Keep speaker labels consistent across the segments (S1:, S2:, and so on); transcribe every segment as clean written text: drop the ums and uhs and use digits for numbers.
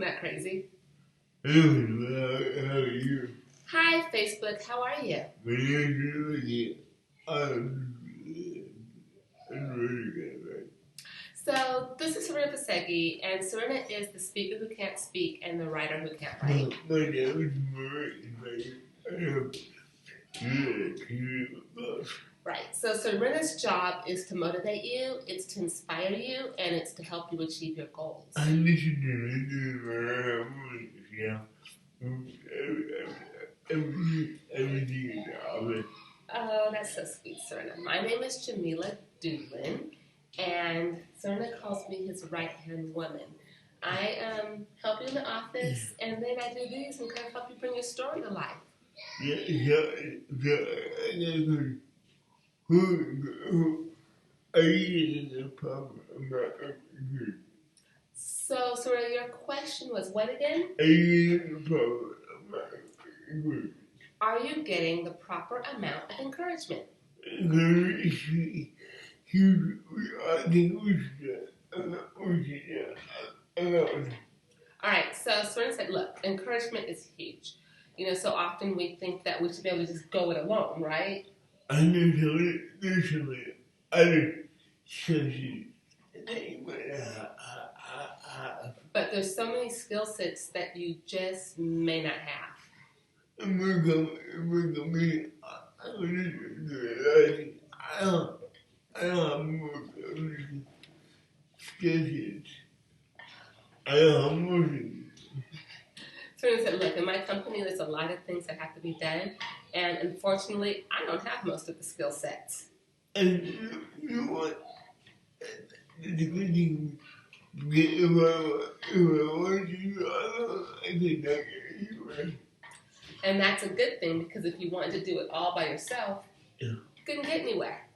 S1: Isn't that crazy?
S2: Hello, how are you?
S1: Hi, Facebook. How are you?
S2: My name is I'm really good.
S1: So, this is Serena Paseghi, and Serena is the speaker who can't speak and the writer who can't write.
S2: My name is Murray. I have two books.
S1: Right. So, Serena's job is to motivate you, it's to inspire you, and it's to help you achieve your goals.
S2: I listen to this, yeah. Everything of it.
S1: Oh, that's so sweet, Serena. My name is Jamila Doolin, and Serena calls me his right-hand woman. I help you in the office, and then I do these and kind of help you bring your story to life.
S2: Who are you in the problem about?
S1: So, Serena, your question was what again?
S2: Are you in the problem about?
S1: Are you getting the proper amount of encouragement? All right, so Serena said, look, encouragement is huge. You know, so often we think that we should be able to just go it alone, right? But there's so many skill sets that you just may not have. Serena said, look, in my company, there's a lot of things that have to be done, and unfortunately, I don't have most of the skill sets.
S2: And you want the good thing,
S1: And that's a good thing because if you wanted to do it all by yourself, you couldn't get anywhere.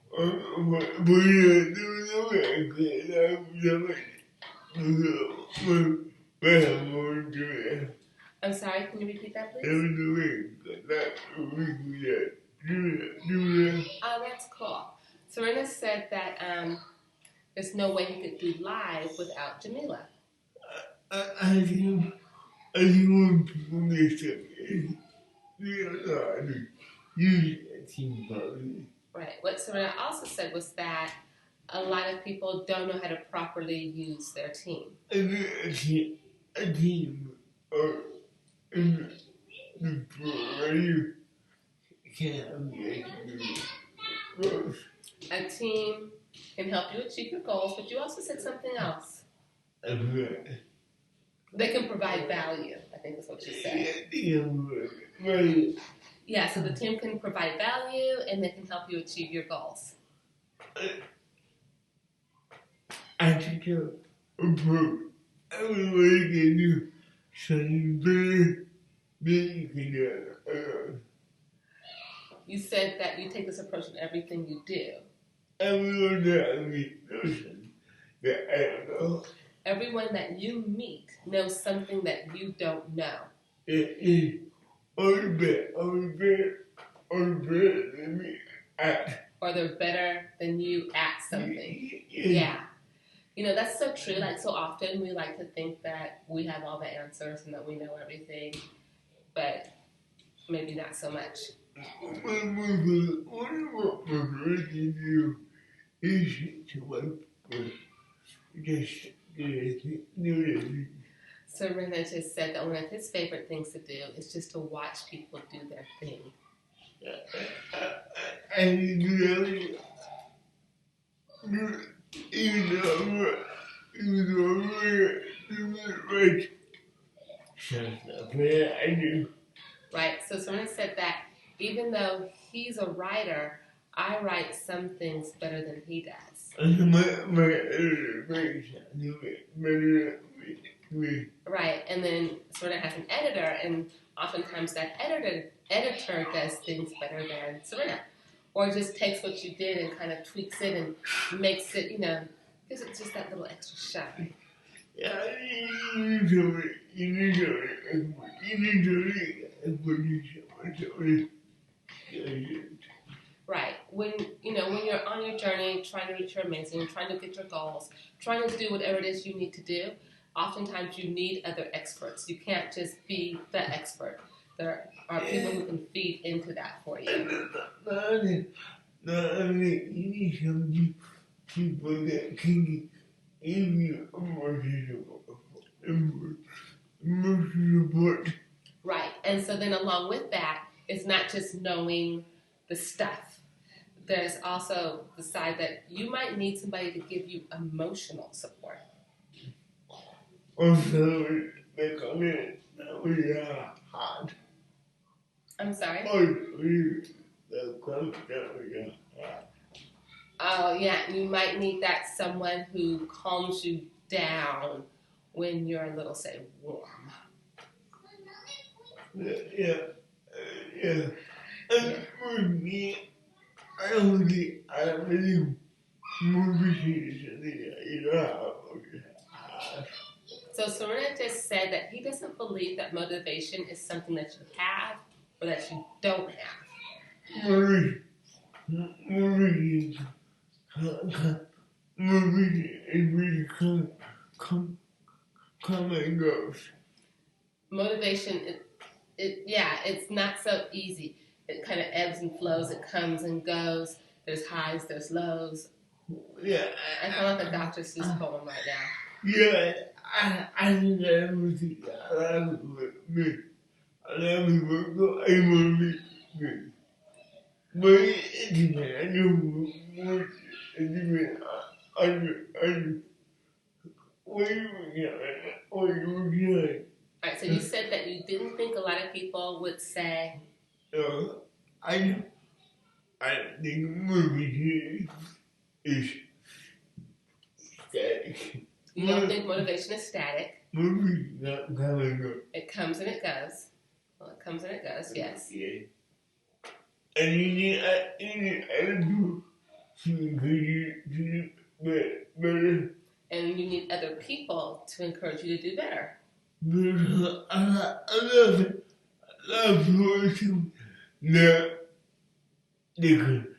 S1: I'm sorry, can you repeat that, please? Oh, that's cool. Serena said that there's no way he could do live without Jamila.
S2: I think when people make something, use a team probably.
S1: Right. What Serena also said was that a lot of people don't know how to properly use their team.
S2: A team or in the program can make growth.
S1: A team can help you achieve your goals, but you also said something else. They can provide value, I think is what you said. Yeah, so the team can provide value and they can help you achieve your goals.
S2: I think everybody can do something better than you can do.
S1: You said that you take this approach in everything you do.
S2: Everyone that I don't know.
S1: Everyone that you meet knows something that you don't know.
S2: Or better than me at.
S1: Or they're better than you at something. Yeah. You know, that's so true. Like, so often we like to think that we have all the answers and that we know everything, but maybe not so much.
S2: What we can do is to work with just do
S1: Serena just said that one of his favorite things to do is just to watch people do their thing.
S2: And really, even though right, I do.
S1: Right, so Serena said that even though he's a writer, I write some things better than he does. Right, and then Serena has an editor, and oftentimes that editor does things better than Serena. Or just takes what you did and kind of tweaks it and makes it, you know, gives it just that little extra shine.
S2: Yeah,
S1: Right. When you're on your journey, trying to reach your amazing, trying to get your goals, trying to do whatever it is you need to do, oftentimes you need other experts. You can't just be the expert. There are people who can feed into that for you.
S2: Not only you need some people that can give you emotional support.
S1: Right. And so then along with that, it's not just knowing the stuff. There's also the side that you might need somebody to give you emotional support.
S2: Also, they come in really hard.
S1: I'm sorry?
S2: They come really hard.
S1: Oh, yeah. You might need that someone who calms you down when you're a little, say, warm.
S2: Yeah. And for me, I really motivation.
S1: So Serena just said that he doesn't believe that motivation is something that you have or that you don't have.
S2: Motivation is really come and goes.
S1: Motivation, it's not so easy. It kind of ebbs and flows. It comes and goes. There's highs, there's lows.
S2: Yeah.
S1: I feel like a Dr. Seuss poem right now.
S2: Yeah, I think everything I love me. I love people go able to me. But it's I know more different under what you were doing.
S1: All right, so you said that you didn't think a lot of people would say.
S2: I think motivation is static.
S1: You don't think motivation is static.
S2: Motivation not coming up.
S1: It comes and it goes. Well, it comes and it goes, yes.
S2: Yeah. And you need other people to encourage you to do better.
S1: And you need other people to encourage you to do better.
S2: Because I love it. I love people to know they can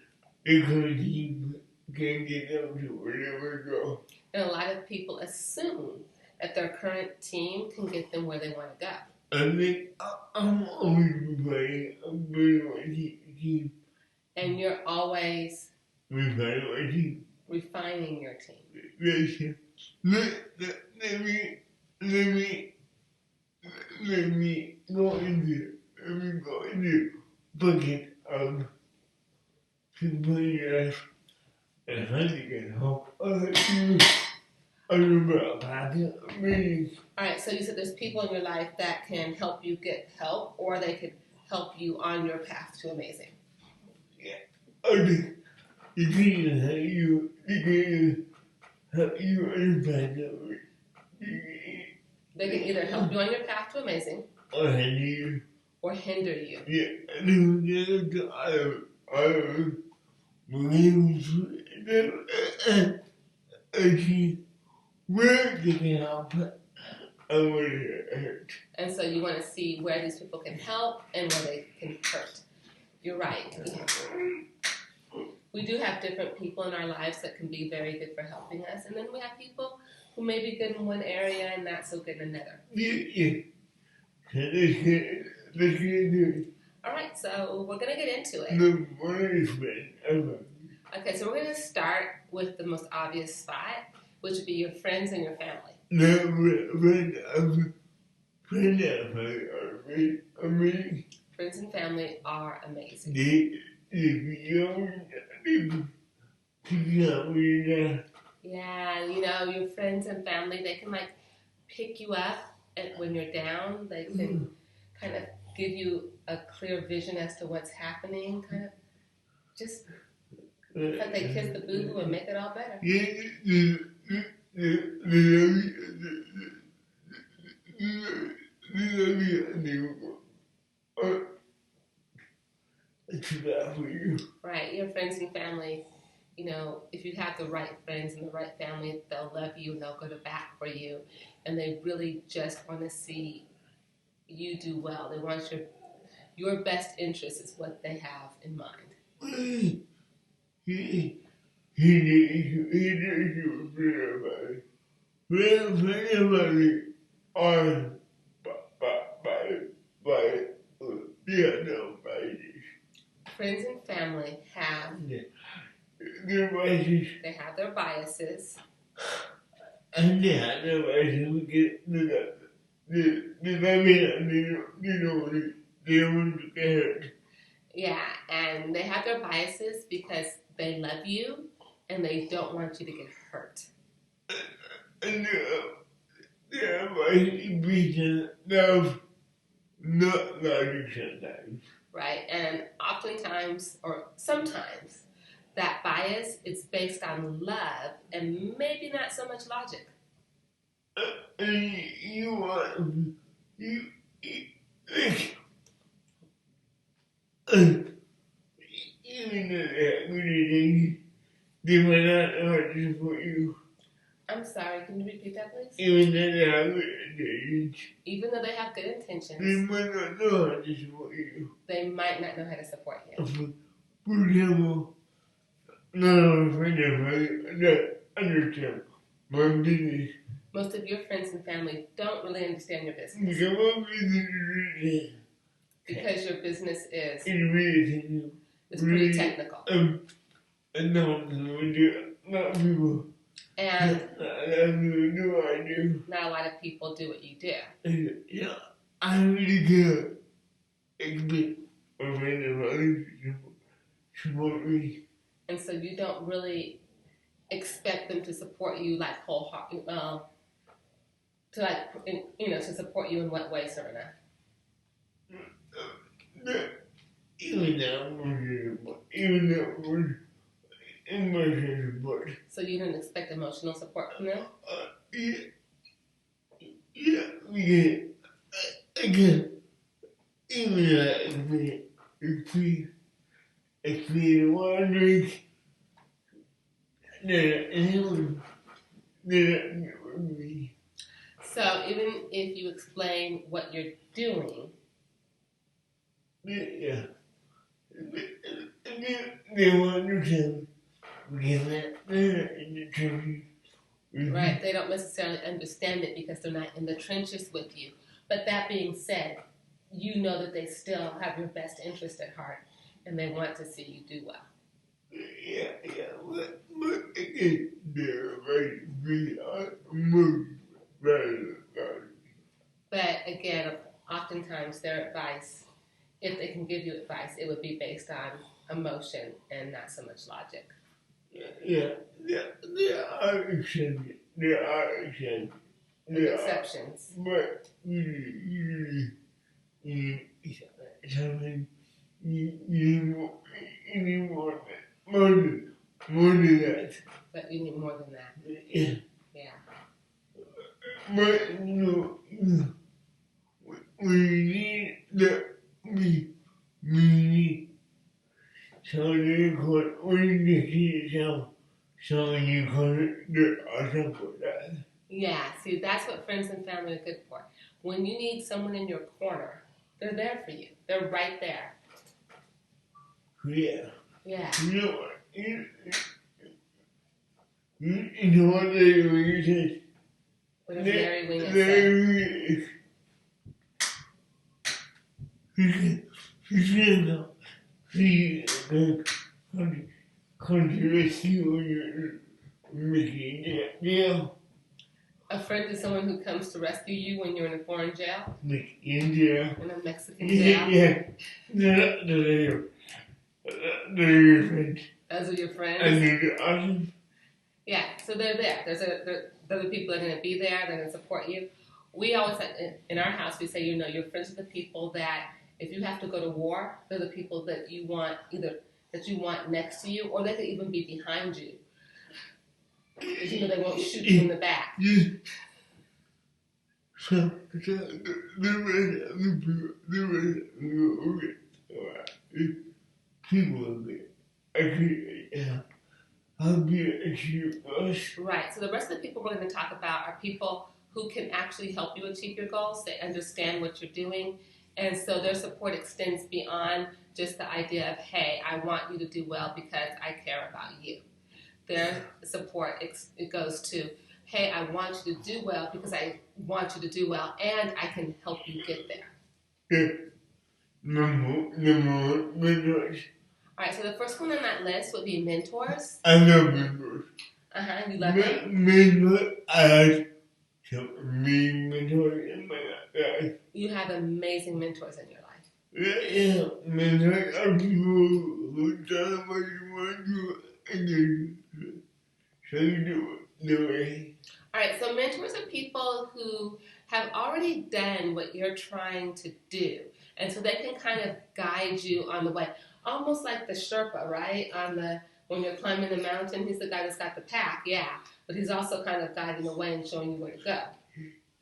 S2: get them to wherever they go.
S1: And a lot of people assume that their current team can get them where they want to go.
S2: I think I'm always playing a very team.
S1: And you're always
S2: Refining
S1: refining your team.
S2: Listen, let me go into bucket of somebody else and how they can help other people about pocket meetings.
S1: All right, so you said there's people in your life that can help you get help, or they could help you on your path to amazing.
S2: Yeah, I think you can help you on your path to
S1: They can either help you on your path to amazing
S2: or hinder you.
S1: Or hinder you.
S2: Yeah, and I believe that actually where they can help. I want to hurt.
S1: And so you want to see where these people can help and where they can hurt. You're right. We do have different people in our lives that can be very good for helping us. And then we have people who may be good in one area and not so good in another.
S2: Yeah. So let's get do it.
S1: All right, so we're going to get into it.
S2: The punishment ever.
S1: Okay, so we're going to start with the most obvious spot, which would be your friends and your family. Friends and family are amazing. Yeah, you know, your friends and family, they can like pick you up when you're down. They can kind of give you a clear vision as to what's happening, kind of just like they kiss the boo-boo and make it all better. Right, your friends and family, you know, if you have the right friends and the right family, they'll love you and they'll go to bat for you, and they really just want to see you do well. They want your best interest is what they have in mind.
S2: Everybody are by the other parties.
S1: Friends and family have
S2: Their biases,
S1: they have their biases,
S2: and they have their biases. We get the family and they want to get hurt.
S1: yeah, and they have their biases because they love you and they don't want you to get hurt.
S2: And their biases because of not logic sometimes.
S1: Right? And oftentimes, or sometimes, that bias is based on love and maybe not so much logic.
S2: And you want like even though they're good at things, they might not know how to support you.
S1: I'm sorry, can you repeat that, please?
S2: Even though they are good at things,
S1: Even though they have good
S2: they
S1: intentions,
S2: might not know how to support you.
S1: they might not know how to support you.
S2: For example, none of my friends of mine that understand my business.
S1: Most of your friends and family don't really understand your business
S2: Because my business is
S1: because your business is
S2: really technical.
S1: it's pretty technical.
S2: And not people.
S1: And
S2: Do what I do.
S1: not a lot of people do what you do.
S2: And, I really can't expect my friends and family to support me.
S1: And so you don't really expect them to support you like wholeheartedly, to like, to support you in what way, Serena?
S2: Even that was emotional support.
S1: So you didn't expect emotional support from them?
S2: Yeah, because again, even if we wondering, then it would be.
S1: So even if you explain what you're doing,
S2: Yeah. They will understand because they're in the trenches.
S1: right, they don't necessarily understand it because they're not in the trenches with you. But that being said, you know that they still have your best interest at heart and they want to see you do well.
S2: Yeah, but again, they're very moved rather than
S1: But again, oftentimes their advice, if they can give you advice, it would be based on emotion and not so much logic.
S2: there are exceptions.
S1: And exceptions.
S2: But usually, something you need more than that.
S1: But you need more than that.
S2: Yeah.
S1: Yeah.
S2: But we need the we need someone you could we need to see someone you could do awesome for that.
S1: Yeah, see, that's what friends and family are good for. When you need someone in your corner, they're there for you. They're right there.
S2: Yeah.
S1: Yeah.
S2: You know what? You know what they say?
S1: What does Mary Wing say?
S2: She controversy when you're making that deal.
S1: A friend is someone who comes to rescue you when you're in a foreign jail,
S2: Like India.
S1: in a Mexican jail.
S2: Yeah. They're your friends.
S1: Those are your friends.
S2: And they're awesome.
S1: Yeah, so they're there. They're the people that are going to be there. They're going to support you. We always, in our house, we say, your friends are the people that, if you have to go to war, they're the people that you want, either that you want next to you, or they could even be behind you. Because they won't shoot you in the back.
S2: Yeah. So the people of it. Actually, I'll be a cheap us.
S1: Right. So the rest of the people we're going to talk about are people who can actually help you achieve your goals. They understand what you're doing. And so their support extends beyond just the idea of, hey, I want you to do well because I care about you. Their support, it goes to, hey, I want you to do well because I want you to do well and I can help you get there.
S2: Yeah. Number mentors.
S1: All right, so the first one on that list would be mentors.
S2: I love mentors.
S1: You love them?
S2: Mentors. I have some mean mentors in my life.
S1: You have amazing mentors in your life.
S2: Yeah, mentors are people who tell them what you want to do and then so you do it.
S1: All right, so mentors are people who have already done what you're trying to do. And so they can kind of guide you on the way. Almost like the Sherpa, right? When you're climbing the mountain, he's the guy that's got the pack, yeah. But he's also kind of guiding the way and showing you where to go.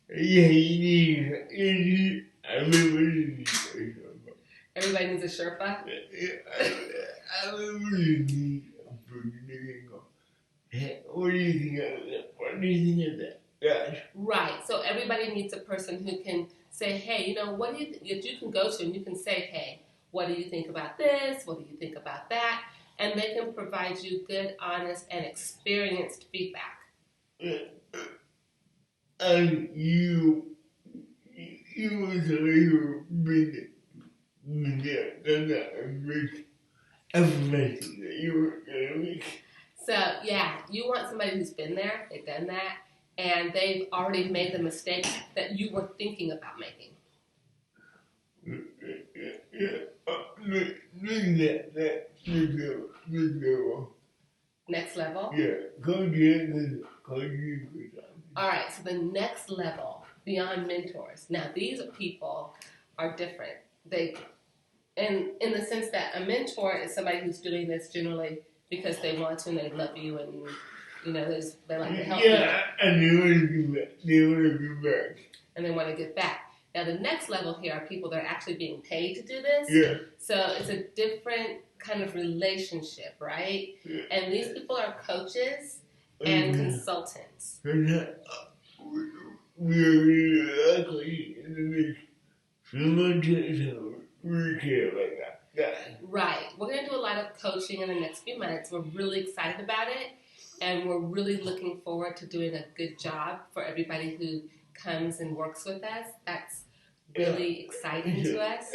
S2: Yeah, you need everybody needs a Sherpa.
S1: Everybody needs a Sherpa?
S2: Yeah, everybody needs a person. What do you think of that? What do you think of that? Yes.
S1: Right. So everybody needs a person who can say, hey, you know, what do you that you can go to and you can say, hey, what do you think about this? What do you think about that? And they can provide you good, honest, and experienced feedback.
S2: And you was been there, done that, and make everything that you were gonna make.
S1: So, yeah, you want somebody who's been there, they've done that, and they've already made the mistakes that you were thinking about making. Next level?
S2: Yeah,
S1: all right, so the next level beyond mentors. Now, these people are different. In the sense that a mentor is somebody who's doing this generally because they want to and they love you and they like to help you.
S2: Yeah, and they want to give back. They want to give back.
S1: And they want to give back. Now, the next level here are people that are actually being paid to do this.
S2: Yeah.
S1: So it's a different kind of relationship, right?
S2: Yeah.
S1: And these people are coaches and consultants.
S2: We are really lucky in the next few months, so we care about that.
S1: Right. We're going to do a lot of coaching in the next few months. We're really excited about it, and we're really looking forward to doing a good job for everybody who comes and works with us. That's really exciting to us.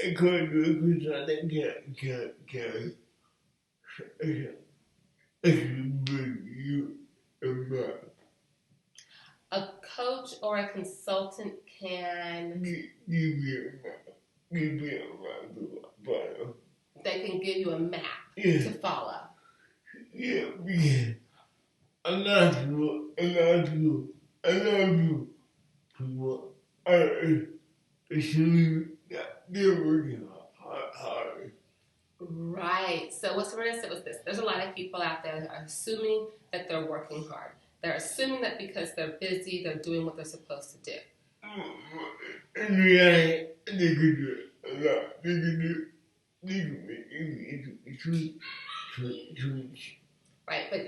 S1: A coach or a consultant can they can give you a map to follow.
S2: Yeah. A lot of people are assuming that they're working hard.
S1: Right. So what Serena said was this. There's a lot of people out there that are assuming that they're working hard. They're assuming that because they're busy, they're doing what they're supposed to do.
S2: In reality, they could do it a lot. They can make it tweaks.
S1: Right, but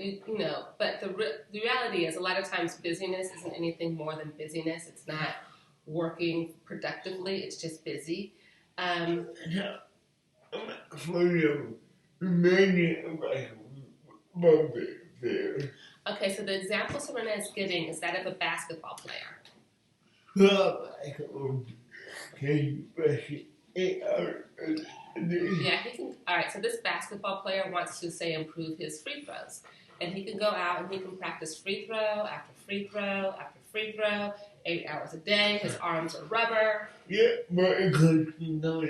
S1: the reality is a lot of times busyness isn't anything more than busyness. It's not working productively. It's just busy.
S2: For you, imagine about there.
S1: Okay, so the example Serena is giving is that of a basketball player. Yeah, he can. All right, so this basketball player wants to, say, improve his free throws. And he can go out and he can practice free throw after free throw after free throw, 8 hours a day. His arms are rubber.
S2: Yeah, but it could be nice.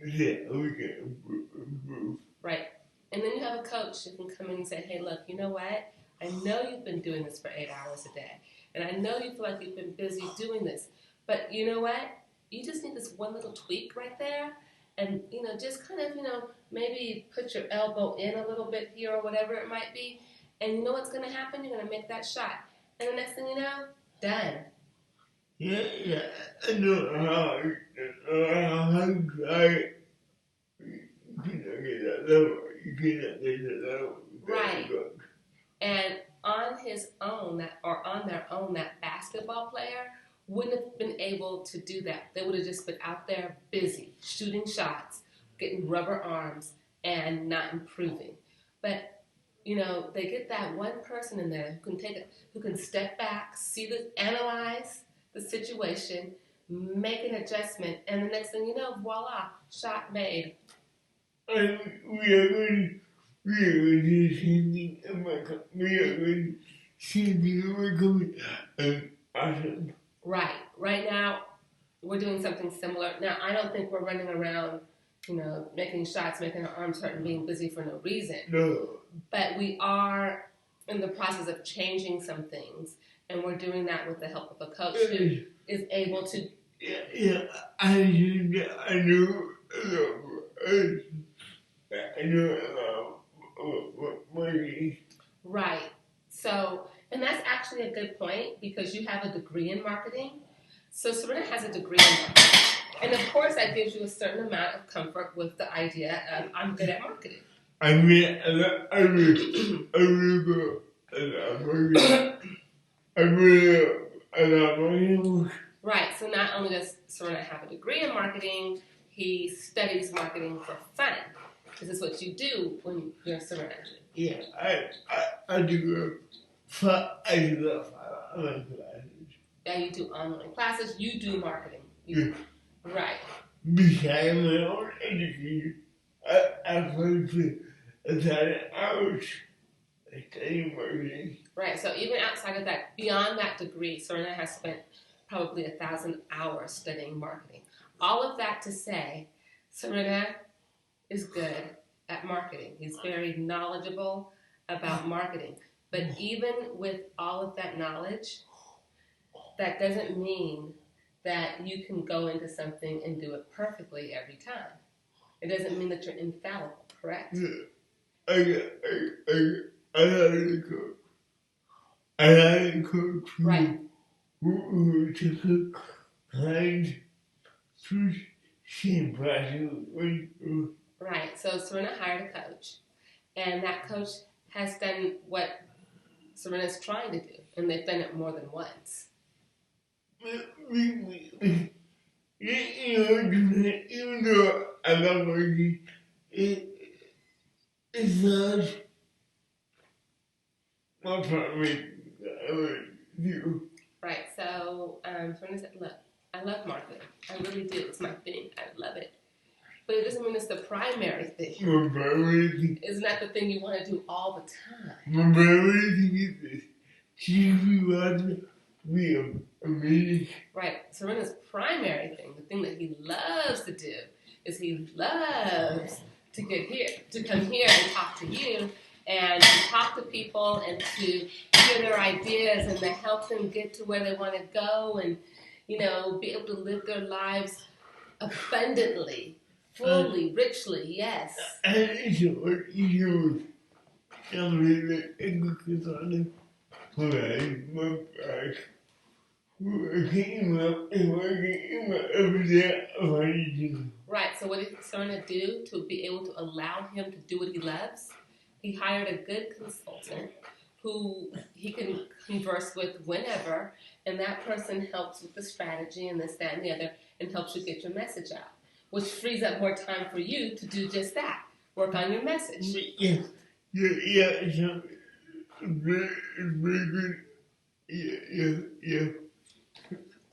S2: Yeah, we can improve.
S1: Right. And then you have a coach who can come in and say, hey, look, you know what? I know you've been doing this for 8 hours a day. And I know you feel like you've been busy doing this. But you know what? You just need this one little tweak right there. And, just kind of, maybe put your elbow in a little bit here or whatever it might be. And you know what's going to happen? You're going to make that shot. And the next thing you know, done.
S2: Yeah. I know how try. You cannot get that level. You cannot get that level.
S1: Right. And on their own, that basketball player wouldn't have been able to do that. They would have just been out there busy, shooting shots, getting rubber arms, and not improving. But they get that one person in there who can step back, analyze the situation, make an adjustment, and the next thing you know, voila, shot made.
S2: And we are going to do the same thing in my company. We are going to do the same thing in my company. And awesome.
S1: Right. Right now, we're doing something similar. Now, I don't think we're running around, making shots, making our arms hurt, and being busy for no reason.
S2: No.
S1: But we are in the process of changing some things, and we're doing that with the help of a coach who is able to.
S2: Yeah, I know money.
S1: Right. So, and that's actually a good point because you have a degree in marketing. So Serena has a degree in marketing. And of course that gives you a certain amount of comfort with the idea of I'm good at marketing.
S2: I really marketing.
S1: Right. So not only does Serena have a degree in marketing, he studies marketing for fun. This is what you do when you're Serena.
S2: Yeah, I do online classes.
S1: Yeah, you do online classes. You do marketing.
S2: Yeah.
S1: Right.
S2: Besides my own education, I played for 1,000 hours studying marketing.
S1: Right. So even outside of that, beyond that degree, Serena has spent probably 1,000 hours studying marketing. All of that to say, Serena is good at marketing. He's very knowledgeable about marketing. But even with all of that knowledge, that doesn't mean that you can go into something and do it perfectly every time. It doesn't mean that you're infallible, correct?
S2: Yeah. I had a coach. I had a coach who took a kind to same process with you.
S1: Right. So Serena hired a coach, and that coach has done what Serena's trying to do, and they've done it more than once.
S2: Even though I love marketing, it's not my primary view.
S1: Right. So Serena said, "Look, I love marketing. I really do. It's my thing. I love it. But it doesn't mean it's the primary thing.
S2: My primary thing.
S1: It's not the thing you want to do all the time.
S2: My primary thing is this. TV wants to be amazing.
S1: Right. Serena's primary thing, the thing that he loves to do, is he loves to come here and talk to you and to talk to people and to hear their ideas and to help them get to where they want to go and, be able to live their lives abundantly, fully, richly, yes.
S2: And you somebody that is on my back. Who came up and working every day of my eating.
S1: Right, so what did Serena do to be able to allow him to do what he loves? He hired a good consultant who he can converse with whenever, and that person helps with the strategy and this, that, and the other, and helps you get your message out, which frees up more time for you to do just that, work on your message.
S2: Yeah, so very good. Yeah.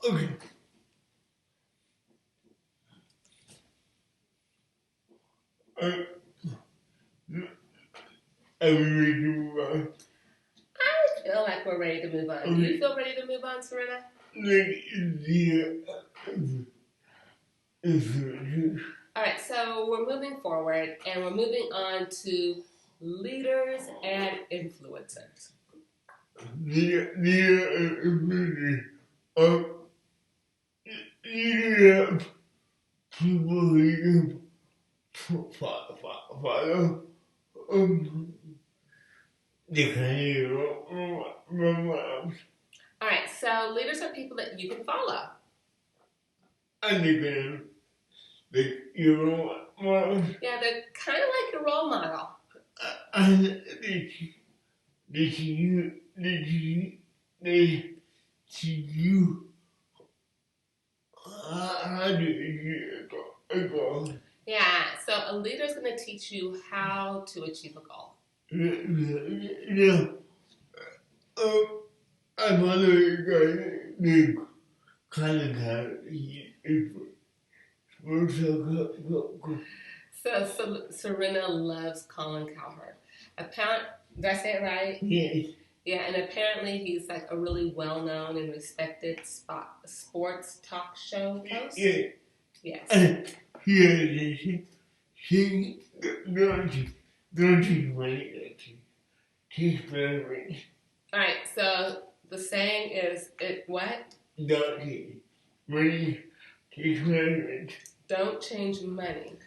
S2: Okay. Are we ready to move on?
S1: I feel like we're ready to move on. Do you feel ready to move on, Serena? All right, so we're moving forward, and we're moving on to leaders and influencers.
S2: People who follow the kind of
S1: All right, so leaders are people that you can follow.
S2: And your role model.
S1: Yeah, they're kind of like your role model.
S2: And they teach you how to achieve a goal.
S1: Yeah, so a leader is going to teach you how to achieve a goal.
S2: Yeah. I'm another guy named Colin Howard. He is
S1: So Serena loves Colin Cowherd. Did I say it right?
S2: yes.
S1: Yeah, and apparently he's like a really well-known and respected sports talk show host.
S2: Yeah.
S1: Yes.
S2: She don't take money. Takes money.
S1: All right. So the saying is, it what?
S2: Don't take money. Takes money.
S1: Don't change money.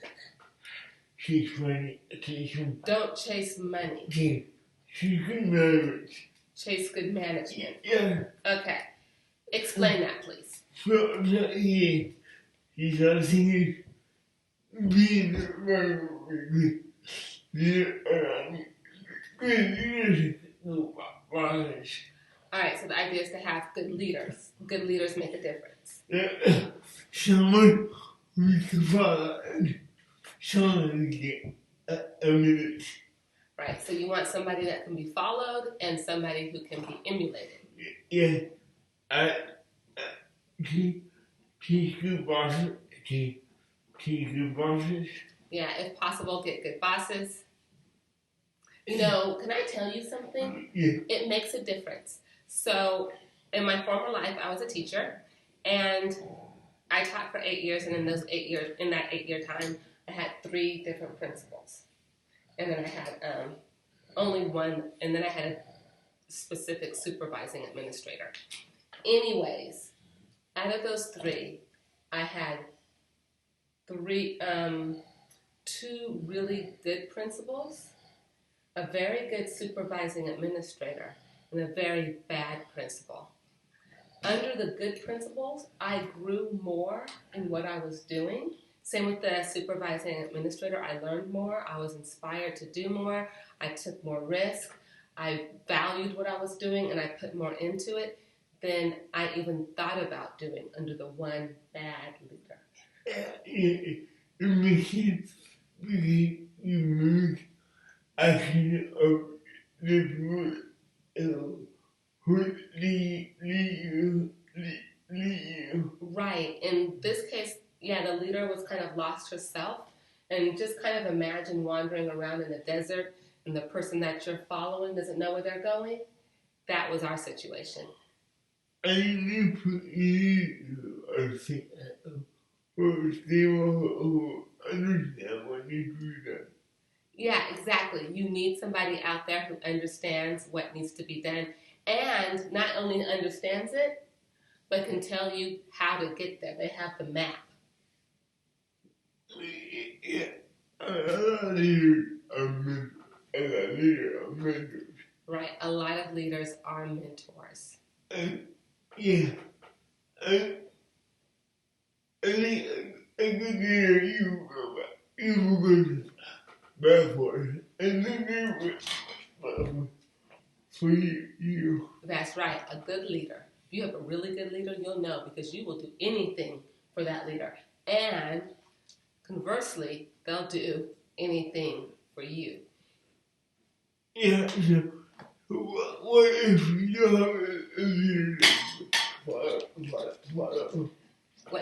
S2: Takes money. Takes money.
S1: Don't chase money.
S2: She's good marriage.
S1: Chase good management.
S2: Yeah.
S1: Okay. Explain that, please.
S2: So he's asking being very good leadership.
S1: All right. So the idea is to have good leaders. Good leaders make a difference.
S2: Someone who can follow and someone who can emulate.
S1: Right. So you want somebody that can be followed and somebody who can be emulated.
S2: Yeah. Teach good bosses. Teach good bosses.
S1: Yeah. If possible, get good bosses. You know, can I tell you something?
S2: Yeah.
S1: It makes a difference. So in my former life, I was a teacher, and I taught for 8 years, and in that 8-year time, I had 3 different principals. And then I had only one, and then I had a specific supervising administrator. Anyways, out of those 3, I had 2 really good principals, a very good supervising administrator, and a very bad principal. Under the good principals, I grew more in what I was doing. Same with the supervising administrator. I learned more. I was inspired to do more. I took more risk. I valued what I was doing, and I put more into it than I even thought about doing under the one bad leader.
S2: It makes it because you move action of the people who lead you.
S1: Right. In this case, yeah, the leader was kind of lost herself, and just kind of imagine wandering around in the desert and the person that you're following doesn't know where they're going. That was our situation.
S2: And you are saying they will understand when you do that.
S1: Yeah, exactly. You need somebody out there who understands what needs to be done, and not only understands it, but can tell you how to get there. They have the map.
S2: Yeah. A leader are mentors.
S1: Right. A lot of leaders are mentors.
S2: Yeah. I think a good leader you go backwards. And then for you.
S1: That's right. A good leader. If you have a really good leader, you'll know because you will do anything for that leader. And conversely, they'll do anything for you.
S2: Yeah, so what if you don't have a leader?
S1: What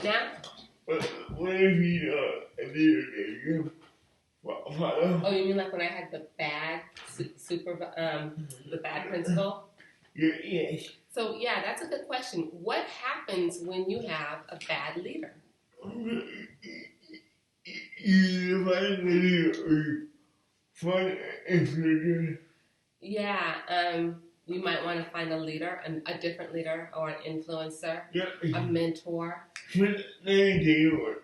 S1: now?
S2: What if you don't have a leader?
S1: Oh, you mean like when I had the bad the bad principal?
S2: Yes.
S1: So yeah, that's a good question. What happens when you have a bad leader?
S2: You find a leader or find an influencer.
S1: Yeah, you might want to find a leader, a different leader, or an influencer,
S2: Yeah.
S1: a mentor.
S2: Let me tell you what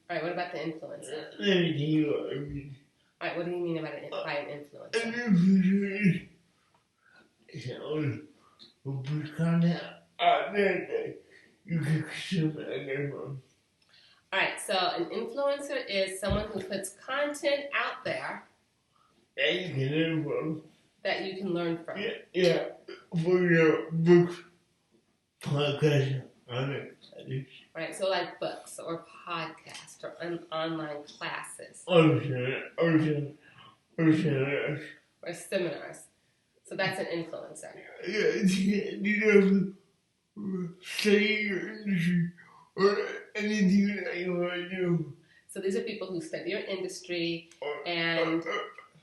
S1: All right, what about the influencer?
S2: Let me tell you what I mean.
S1: All right, what do you mean by an influencer?
S2: An influencer is someone who puts content out there that you can consume at their phone.
S1: All right, so an influencer is someone who puts content out there
S2: That you can learn from.
S1: that you can learn from.
S2: Yeah. For your books, podcasts,
S1: Right, so like books or podcasts or online classes or seminars. So that's an influencer.
S2: Study your industry or anything that you want to do.
S1: So these are people who study your industry
S2: Or
S1: and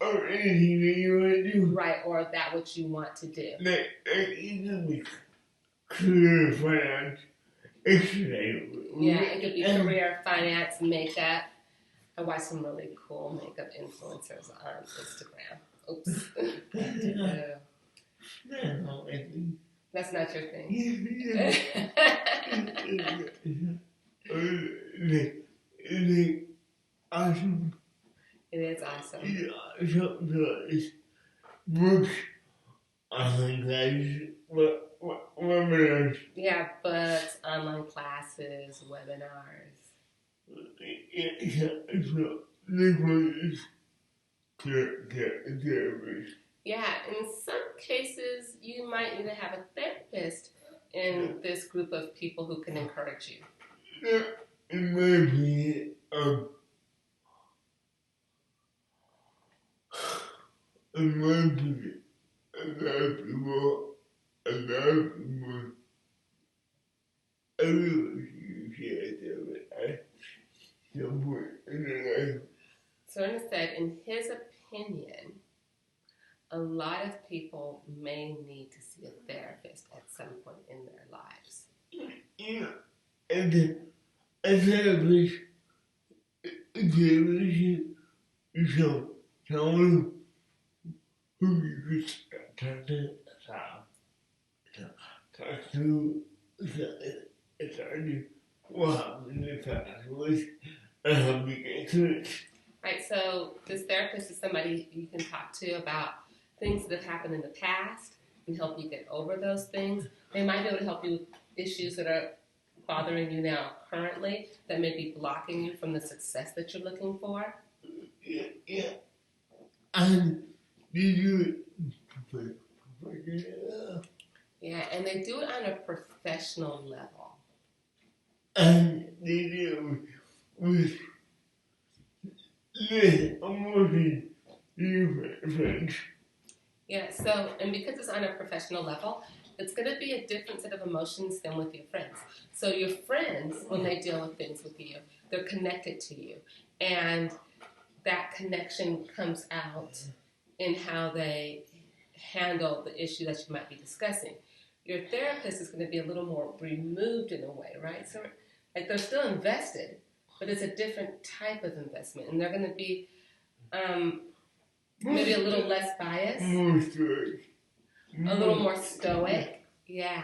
S2: anything that you want to do.
S1: right, or that what you want to do.
S2: Like it could be career finance.
S1: Yeah, it could be career, finance, makeup. I watch some really cool makeup influencers on Instagram. Oops. That's not your thing.
S2: Awesome.
S1: It is awesome.
S2: It's books, online classes, webinars.
S1: Yeah, books, online classes, webinars. Yeah, in some cases, you might need to have a therapist in this group of people who can encourage you.
S2: In my opinion, a lot of people, everyone should get at some point in their life.
S1: So Ernest said, in his opinion, a lot of people may need to see a therapist at some point in their lives.
S2: Yeah, and then a therapist is someone who you could talk to, what happened in the past was help you get through it.
S1: Right, so this therapist is somebody you can talk to about things that have happened in the past and help you get over those things. They might be able to help you with issues that are bothering you now currently that may be blocking you from the success that you're looking for.
S2: Yeah. And they do it.
S1: Yeah, and they do it on a professional level.
S2: And they do it with almost different friends.
S1: Yeah, so, and because it's on a professional level, it's going to be a different set of emotions than with your friends. So your friends, when they deal with things with you, they're connected to you. And that connection comes out in how they handle the issue that you might be discussing. Your therapist is going to be a little more removed in a way, right? So, like, they're still invested, but it's a different type of investment. And they're going to be maybe a little less biased.
S2: More stories.
S1: A little more stoic. Yeah.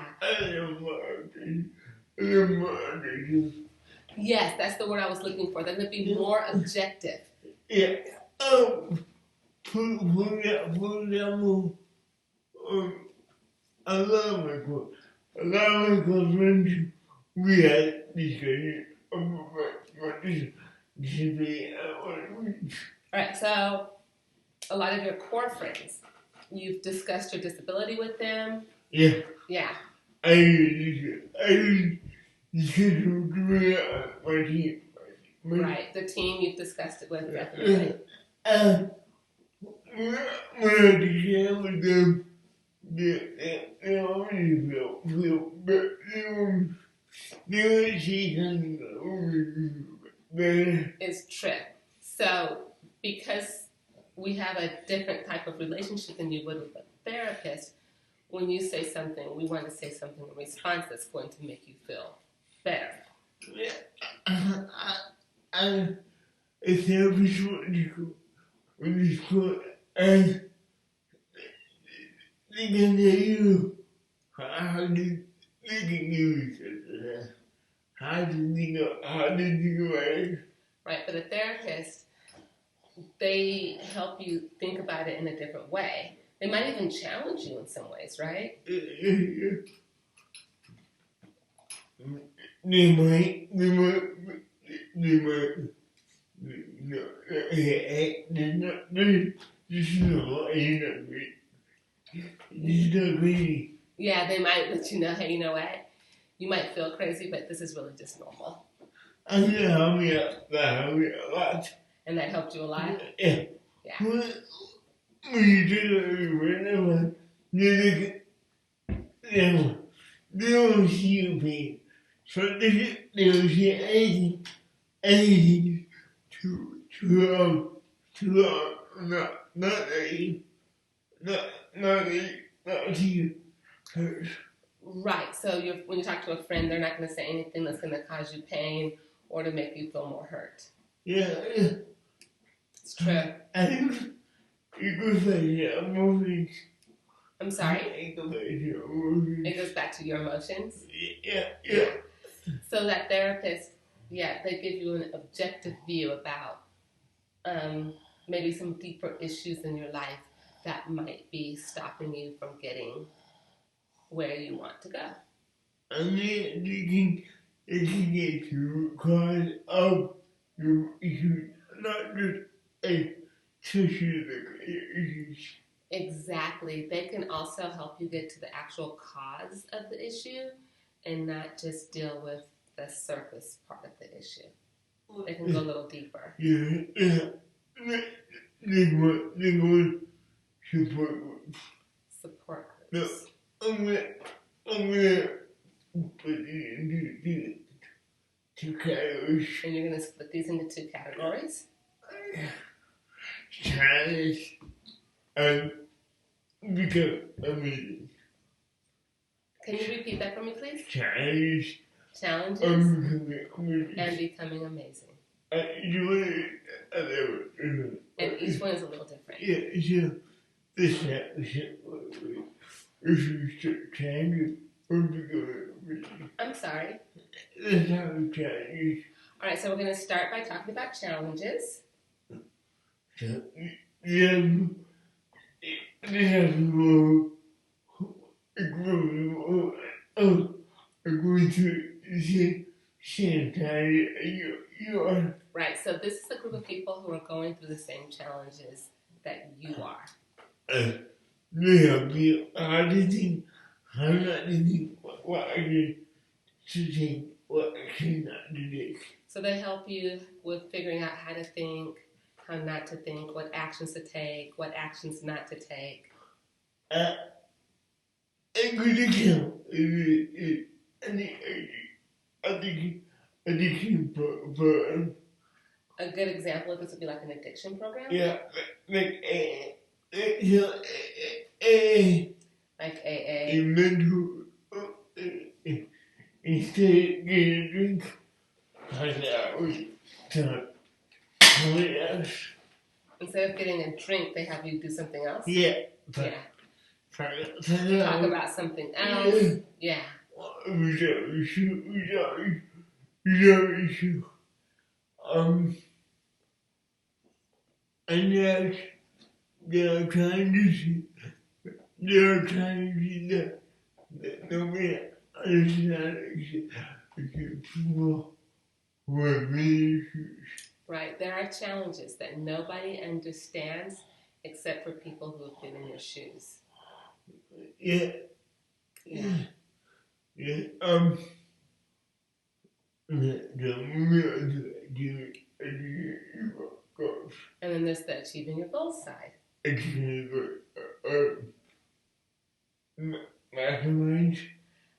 S1: Yes, that's the word I was looking for. They're going to be more objective.
S2: Yeah. For example, a lot of my friends, we had discussion about what disability
S1: Alright, so a lot of your core friends, you've discussed your disability with them.
S2: Yeah.
S1: Yeah.
S2: I discussed with my team.
S1: Right, the team you've discussed it with, definitely.
S2: When I share with them, they already feel better. They see something better.
S1: It's true. So, because we have a different type of relationship than you would with a therapist, when you say something, we want to say something in response that's going to make you feel better.
S2: Yeah. A therapist when you go and they can tell you how they can use it, how to think about it.
S1: Right, but a therapist, they help you think about it in a different way. They might even challenge you in some ways, right?
S2: They might,
S1: Yeah, they might let you know, hey, you know what? you might feel crazy, but this is really just normal.
S2: I know how me out. That helped me a lot.
S1: And that helped you a lot?
S2: Yeah.
S1: Yeah.
S2: When you do it whenever they don't see you pain. So they don't see anything not to you hurt.
S1: Right. So when you talk to a friend, they're not going to say anything that's going to cause you pain or to make you feel more hurt.
S2: Yeah.
S1: It's true.
S2: I think it goes back to your emotions.
S1: I'm sorry?
S2: It goes back to your emotions.
S1: It goes back to your emotions?
S2: Yeah.
S1: So that therapist, they give you an objective view about maybe some deeper issues in your life that might be stopping you from getting where you want to go.
S2: And then they can get to the root cause of your issues, not just a tissue issues.
S1: Exactly. They can also help you get to the actual cause of the issue and not just deal with the surface part of the issue. They can go a little deeper.
S2: Yeah. They go support groups.
S1: Support groups.
S2: I'm gonna put it into two categories.
S1: And you're going to split these into two categories?
S2: Challenge and become amazing.
S1: Can you repeat that for me, please?
S2: Challenge
S1: Challenges
S2: and
S1: becoming amazing. And each one is a little different.
S2: Yeah, this challenge or become amazing.
S1: I'm sorry.
S2: That's how we challenge.
S1: All right, so we're going to start by talking about challenges.
S2: So, yeah, they have more agree to same time you are.
S1: Right, so this is a group of people who are going through the same challenges that you are.
S2: They help you how not to think, what I did to think, what action not to take.
S1: So they help you with figuring out how to think, how not to think, what actions to take, what actions not to take.
S2: A good example addiction program.
S1: A good example of this would be like an addiction program?
S2: Yeah, like
S1: Like AA.
S2: a mental, instead of getting a drink, find out something else.
S1: Instead of getting a drink, they have you do something else?
S2: Yeah.
S1: Talk about something else. Yeah.
S2: Without issue. And there are challenges that nobody understands people who have many issues.
S1: Right. There are challenges that nobody understands except for people who have been in your shoes.
S2: Yeah.
S1: And then there's the achieving your goals side.
S2: Masterminds.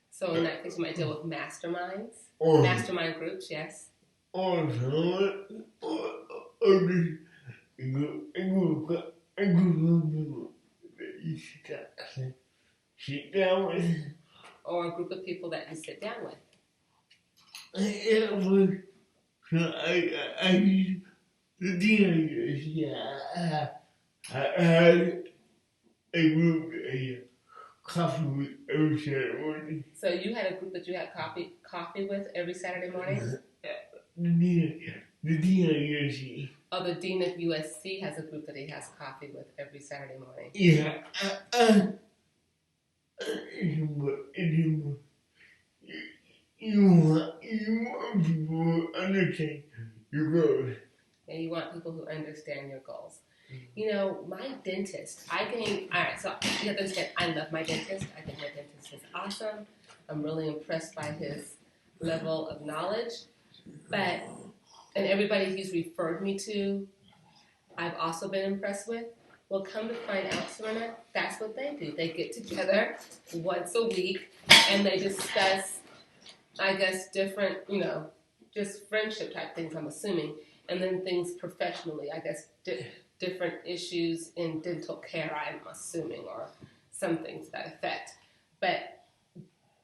S1: So in that case, you might deal with masterminds, mastermind groups, yes.
S2: Or a group of people that you sit down with.
S1: Or a group of people that you sit down with.
S2: It was, so I used the teenagers, I had a group, coffee with every Saturday morning.
S1: So you had a group that you had coffee with every Saturday morning?
S2: The teenagers.
S1: Oh, the dean of USC has a group that he has coffee with every Saturday morning.
S2: Yeah. You want people to understand your goals.
S1: And you want people who understand your goals. You know, my dentist, alright, so you have to understand, I love my dentist. I think my dentist is awesome. I'm really impressed by his level of knowledge. But, and everybody he's referred me to, I've also been impressed with. Well, come to find out, Serena, that's what they do. They get together once a week and they discuss, I guess, different, just friendship type things, I'm assuming, and then things professionally, I guess, different issues in dental care, I'm assuming, or some things to that effect. But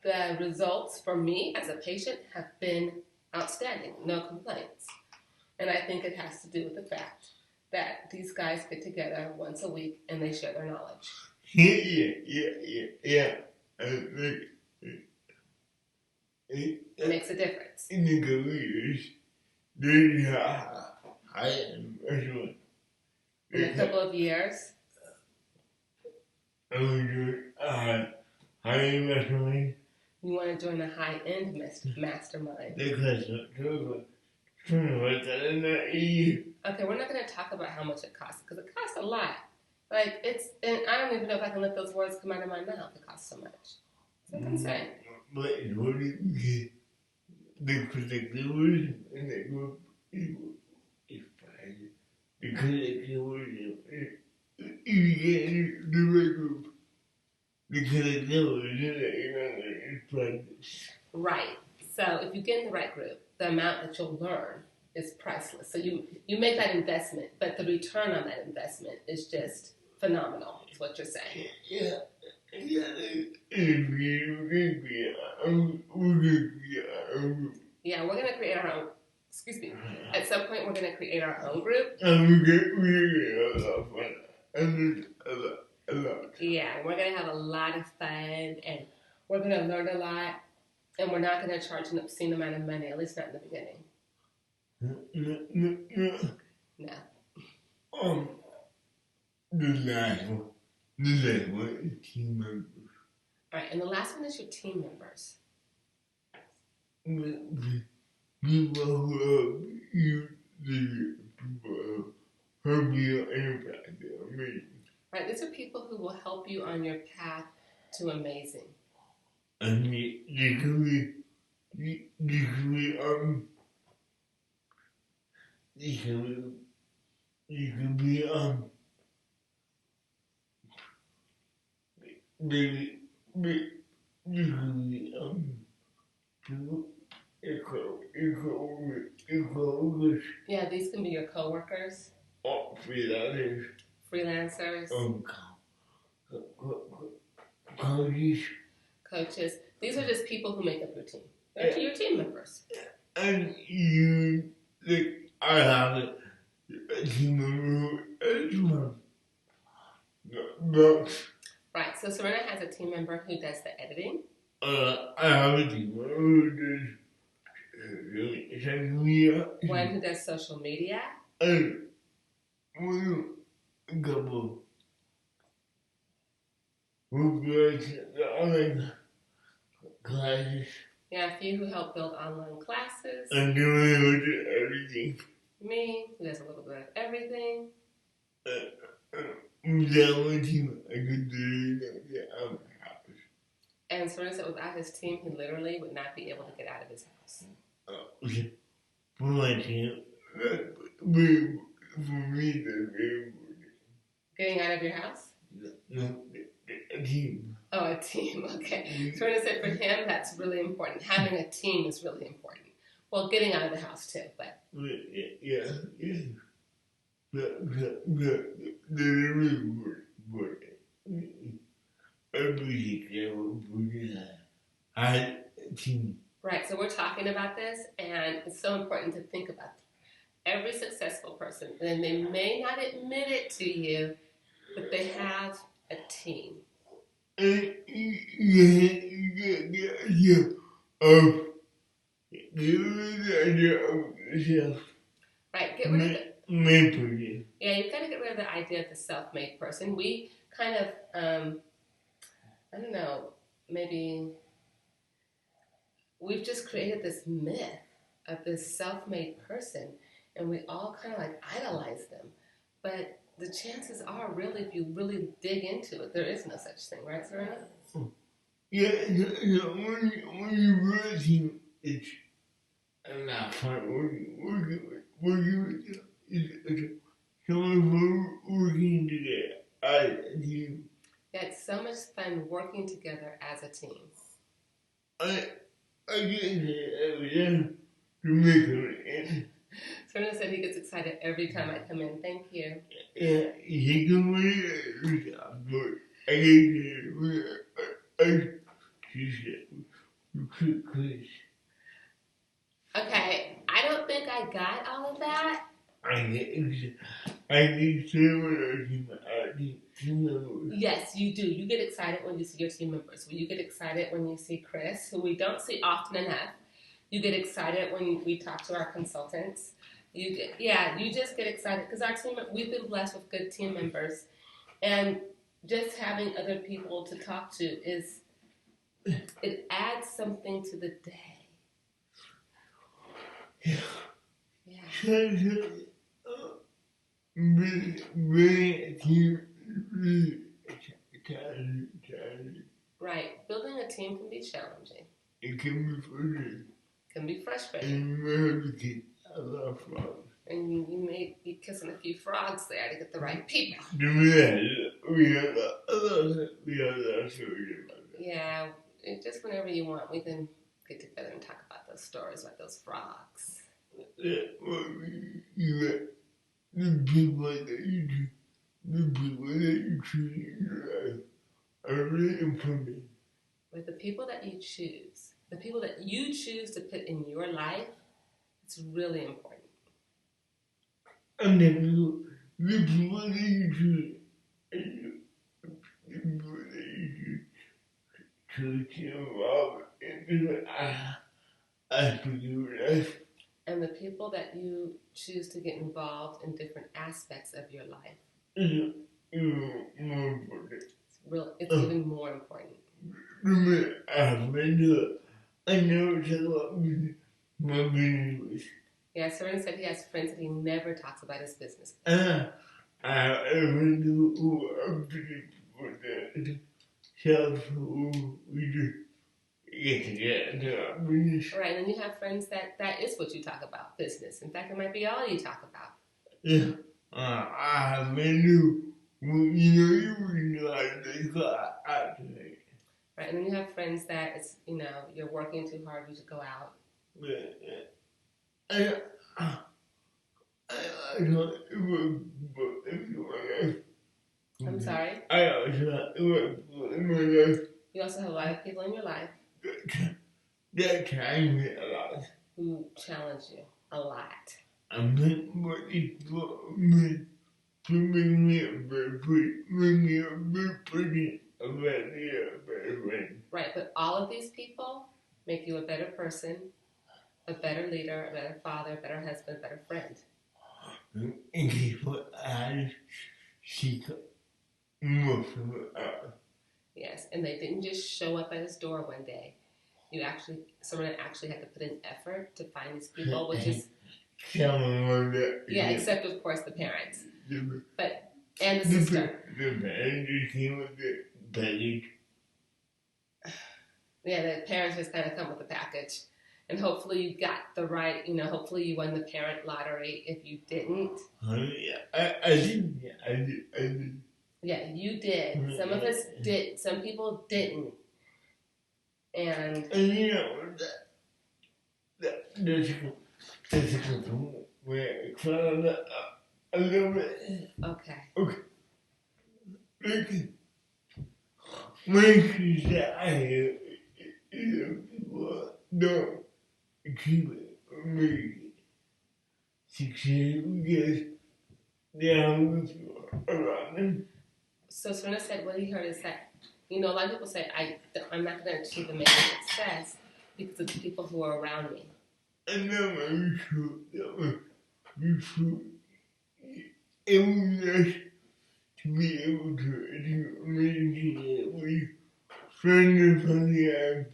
S1: the results for me as a patient have been outstanding, no complaints. And I think it has to do with the fact that these guys get together once a week and they share their knowledge.
S2: Yeah.
S1: It makes a difference.
S2: In the careers, there's a high investment.
S1: In a couple of years,
S2: I would do high investment.
S1: you want to join a high-end mastermind.
S2: Because
S1: Okay, we're not going to talk about how much it costs, because it costs a lot. Like, and I don't even know if I can let those words come out of my mouth. It costs so much. It's insane.
S2: But in order to get the particular word in that group is fine. Because the word you get the right group. Because the word is practice.
S1: Right. So if you get in the right group, the amount that you'll learn is priceless. So you make that investment, but the return on that investment is just phenomenal, is what you're saying.
S2: Yeah.
S1: Yeah, we're going to create our own, excuse me, at some point we're going to create our own group. Yeah, we're going to have a lot of fun, and we're going to learn a lot, and we're not going to charge an obscene amount of money, at least not in the beginning. No.
S2: The last one is team members.
S1: All right, and the last one is your team members.
S2: People who you, the people who help you in practice.
S1: Right, these are people who will help you on your path to amazing.
S2: And they could be
S1: Yeah, these can be your coworkers, freelancers, coaches. These are just people who make up your team. They're your team members.
S2: And you, like, I have a team member as well.
S1: Right, so Serena has a team member who does the editing.
S2: I have a team member who does social media.
S1: One who does social media.
S2: And a couple who does the online classes.
S1: Yeah, a few who help build online classes.
S2: And doing everything.
S1: Me, who does a little bit of everything.
S2: Without my team, I could do it out of my house.
S1: And Serena said without his team, he literally would not be able to get out of his house.
S2: For my team, for me, that's very important.
S1: Getting out of your house?
S2: No, a team.
S1: Oh, a team, okay. Serena said for him, that's really important. Having a team is really important. Well, getting out of the house too, but.
S2: Yeah. They're really important. I appreciate that. I had a team.
S1: Right, so we're talking about this, and it's so important to think about every successful person, and they may not admit it to you, but they have a team.
S2: Yeah.
S1: Right, get rid of it.
S2: Person.
S1: Yeah, you've got to get rid of the idea of the self-made person. We kind of, I don't know, maybe we've just created this myth of this self-made person, and we all kind of like idolize them. But the chances are, really, if you really dig into it, there is no such thing, right, Serena?
S2: Yeah, when you build a team, it's a lot of fun working with them. It's so much fun working together as a team.
S1: Yeah, it's so much fun working together as a team.
S2: I get it every time to make it.
S1: Serena said he gets excited every time I come in. Thank you.
S2: Yeah, he can win every time, but I get it. She said, you could Chris.
S1: Okay, I don't think I got all of that.
S2: I need seven team members.
S1: Yes, you do. You get excited when you see your team members. You get excited when you see Chris, who we don't see often enough. You get excited when we talk to our consultants. You just get excited because our team. We've been blessed with good team members, and just having other people to talk to it adds something to the day.
S2: Yeah.
S1: Yeah.
S2: Really team really challenging.
S1: Right. Building a team can be challenging.
S2: It can be frustrating.
S1: Can be frustrating.
S2: And you have to get a lot of frogs.
S1: And you may be kissing a few frogs there to get the right people.
S2: We have a lot of stories about that.
S1: Yeah, just whenever you want, we can get together and talk about those stories about those frogs.
S2: Yeah, well, you got the people that you choose in your life are really important.
S1: With the people that you choose to put in your life, it's really important.
S2: And then the people that you choose, the people that you choose to involve in the aspect of your life.
S1: And the people that you choose to get involved in different aspects of your life.
S2: Is more important.
S1: It's even more important.
S2: I know it's a lot with my business.
S1: Yeah, Serena said he has friends that he never talks about his business.
S2: I even know who I'm doing for the self who we just get together our business.
S1: Right, and then you have friends that is what you talk about, business. In fact, it might be all you talk about.
S2: Yeah. I have been you know how to today.
S1: Right, and then you have friends that it's, you're working too hard, you should go out.
S2: I don't
S1: I'm sorry?
S2: I also in my life
S1: You also have a lot of people in your life
S2: that challenge me a lot.
S1: who challenge you a lot.
S2: I'm not ready for me to make me a better person, a better friend.
S1: Right, but all of these people make you a better person, a better leader, a better father, a better husband, a better friend.
S2: And people I seek most of it.
S1: Yes, and they didn't just show up at his door one day. Someone actually had to put in effort to find these people, which is except of course the parents, and the sister.
S2: The parents just came with the package.
S1: Yeah, the parents just kind of come with the package, and hopefully you got the right. Hopefully you won the parent lottery. If you didn't,
S2: I did.
S1: Yeah, you did. Some of us did. Some people didn't. And
S2: that's where I found a little bit.
S1: Okay.
S2: When she said I people don't keep it me succeed because they have around them.
S1: So Serena said what he heard is that, a lot of people say, I'm not going to achieve amazing success because of the people who are around me.
S2: And that might be true. That might be true. It was nice to be able to achieve amazing with friends and family and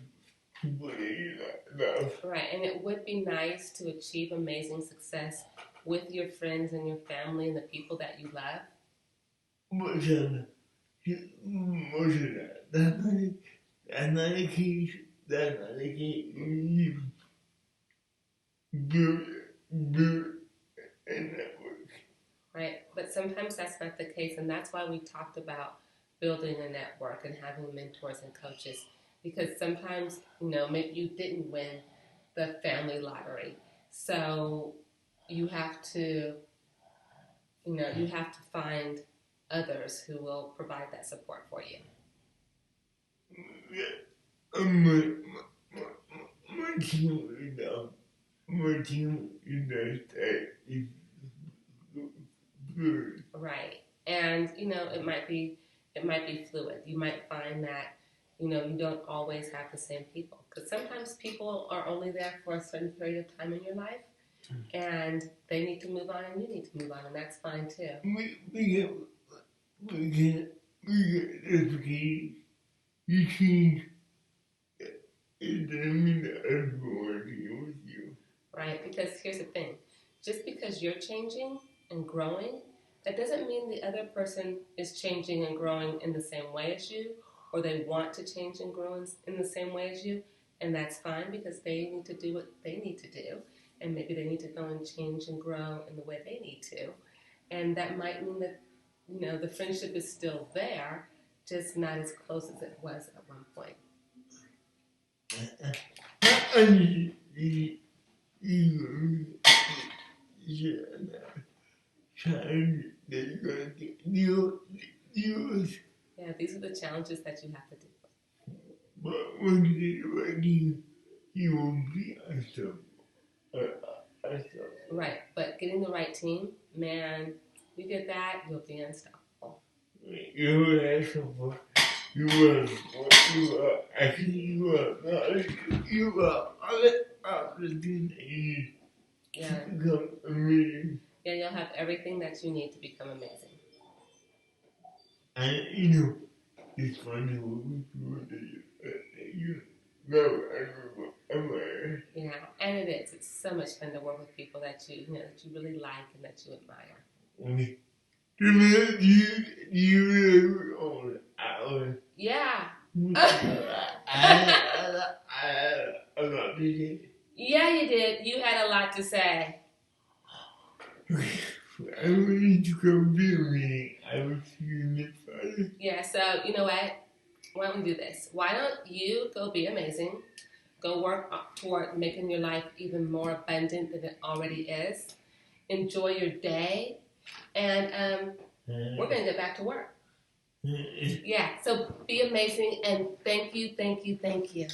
S2: people that you love.
S1: Right, and it would be nice to achieve amazing success with your friends and your family and the people that you love.
S2: Most of that, that's not the case. That's not the case. You build a network.
S1: Right? But sometimes that's not the case, and that's why we talked about building a network and having mentors and coaches. Because sometimes, maybe you didn't win the family lottery, so you have to, you have to find others who will provide that support for you.
S2: Yeah. My team right now, my team is good.
S1: Right. And it might be fluid. You might find that you don't always have the same people, because sometimes people are only there for a certain period of time in your life, and they need to move on and you need to move on, and that's fine too.
S2: We get this key. You change. It doesn't mean that everyone is with you.
S1: Right? Because here's the thing. Just because you're changing and growing, that doesn't mean the other person is changing and growing in the same way as you, or they want to change and grow in the same way as you, and that's fine, because they need to do what they need to do, and maybe they need to go and change and grow in the way they need to, and that might mean that the friendship is still there, just not as close as it was at one point. Yeah, these are the challenges that you have to deal with.
S2: But when you get ready, you will be unstoppable.
S1: Right, but getting the right team, man, you get that, you'll be unstoppable.
S2: You are unstoppable. You are everything that you need to become amazing.
S1: Yeah, you'll have everything that you need to become amazing.
S2: And it's funny when we do that you know everywhere.
S1: Yeah, and it is. It's so much fun to work with people that you really like and that you admire.
S2: You live on hours.
S1: Yeah.
S2: I got busy.
S1: Yeah, you did. You had a lot to say.
S2: I need to go be a meeting. I was seeing it Friday.
S1: Yeah, so you know what? Why don't we do this? Why don't you go be amazing? Go work toward making your life even more abundant than it already is. Enjoy your day. And we're going to get back to work. Yeah, so be amazing, and thank you, thank you, thank you.